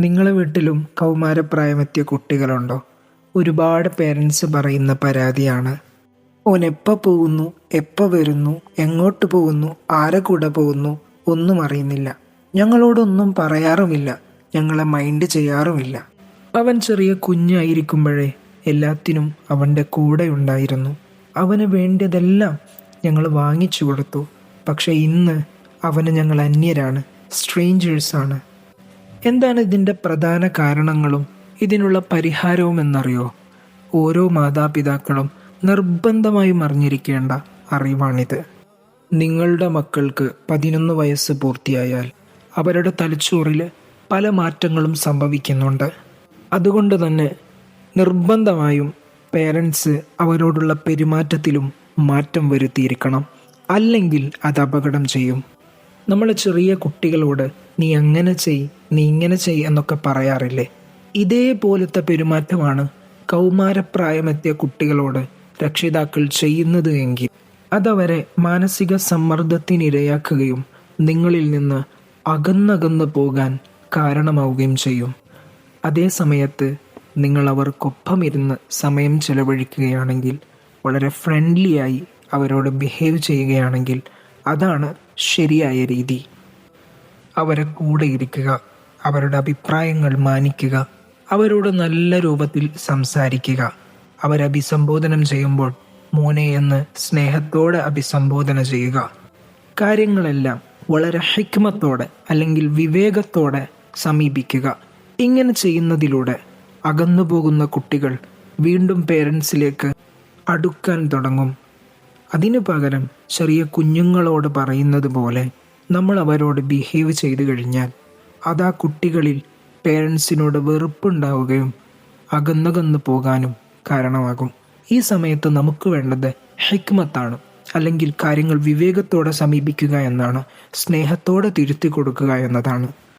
നിങ്ങളെ വീട്ടിലും കൗമാരപ്രായമെത്തിയ കുട്ടികളുണ്ടോ? ഒരുപാട് പേരൻസ് പറയുന്ന പരാതിയാണ്, ഓൻ എപ്പോൾ പോകുന്നു, എപ്പോൾ വരുന്നു, എങ്ങോട്ട് പോകുന്നു, ആരെ കൂടെ പോകുന്നു, ഒന്നും അറിയുന്നില്ല, ഞങ്ങളോടൊന്നും പറയാറുമില്ല, ഞങ്ങളെ മൈൻഡ് ചെയ്യാറുമില്ല. അവൻ ചെറിയ കുഞ്ഞായിരിക്കുമ്പോഴേ എല്ലാത്തിനും അവൻ്റെ കൂടെ ഉണ്ടായിരുന്നു. അവന് വേണ്ടിയതെല്ലാം ഞങ്ങൾ വാങ്ങിച്ചു കൊടുത്തു. പക്ഷെ ഇന്ന് അവന് ഞങ്ങൾ അന്യരാണ്, സ്ട്രേഞ്ചേഴ്സാണ്. എന്താണ് ഇതിൻ്റെ പ്രധാന കാരണങ്ങളും ഇതിനുള്ള പരിഹാരവും എന്നറിയോ? ഓരോ മാതാപിതാക്കളും നിർബന്ധമായും അറിഞ്ഞിരിക്കേണ്ട അറിവാണിത്. നിങ്ങളുടെ മക്കൾക്ക് 11 വയസ്സ് പൂർത്തിയായാൽ അവരുടെ തലച്ചോറിൽ പല മാറ്റങ്ങളും സംഭവിക്കുന്നുണ്ട്. അതുകൊണ്ട് തന്നെ നിർബന്ധമായും പേരൻസ് അവരോടുള്ള പെരുമാറ്റത്തിലും മാറ്റം വരുത്തിയിരിക്കണം. അല്ലെങ്കിൽ അത് അപകടം ചെയ്യും. നമ്മൾ ചെറിയ കുട്ടികളോട് നീ അങ്ങനെ ചെയ്, നീ ഇങ്ങനെ ചെയ് എന്നൊക്കെ പറയാറില്ലേ? ഇതേപോലത്തെ പെരുമാറ്റമാണ് കൗമാരപ്രായമെത്തിയ കുട്ടികളോട് രക്ഷിതാക്കൾ ചെയ്യുന്നത് എങ്കിൽ അതവരെ മാനസിക സമ്മർദ്ദത്തിനിരയാക്കുകയും നിങ്ങളിൽ നിന്ന് അകന്നകന്നു പോകാൻ കാരണമാവുകയും ചെയ്യും. അതേ സമയത്ത് നിങ്ങൾ അവർക്കൊപ്പം ഇരുന്ന് സമയം ചെലവഴിക്കുകയാണെങ്കിൽ, വളരെ ഫ്രണ്ട്ലിയായി അവരോട് ബിഹേവ് ചെയ്യുകയാണെങ്കിൽ അതാണ് ശരിയായ രീതി. അവരെ കൂടെ ഇരിക്കുക, അവരുടെ അഭിപ്രായങ്ങൾ മാനിക്കുക, അവരോട് നല്ല രൂപത്തിൽ സംസാരിക്കുക. അവരഭിസംബോധനം ചെയ്യുമ്പോൾ മോനെ എന്ന് സ്നേഹത്തോടെ അഭിസംബോധന ചെയ്യുക. കാര്യങ്ങളെല്ലാം വളരെ ഹിക്മത്തോടെ അല്ലെങ്കിൽ വിവേകത്തോടെ സമീപിക്കുക. ഇങ്ങനെ ചെയ്യുന്നതിലൂടെ അകന്നുപോകുന്ന കുട്ടികൾ വീണ്ടും പേരൻസിലേക്ക് അടുക്കാൻ തുടങ്ങും. അതിനു പകരം ചെറിയ കുഞ്ഞുങ്ങളോട് പറയുന്നത് പോലെ നമ്മൾ അവരോട് ബിഹേവ് ചെയ്തു കഴിഞ്ഞാൽ അതാ കുട്ടികളിൽ പേരൻസിനോട് വെറുപ്പുണ്ടാവുകയും അകന്നകന്നു പോകാനും കാരണമാകും. ഈ സമയത്ത് നമുക്ക് വേണ്ടത് ഹിക്മത്താണ്, അല്ലെങ്കിൽ കാര്യങ്ങൾ വിവേകത്തോടെ സമീപിക്കുക എന്നാണ്, സ്നേഹത്തോടെ തിരുത്തി കൊടുക്കുക എന്നതാണ്.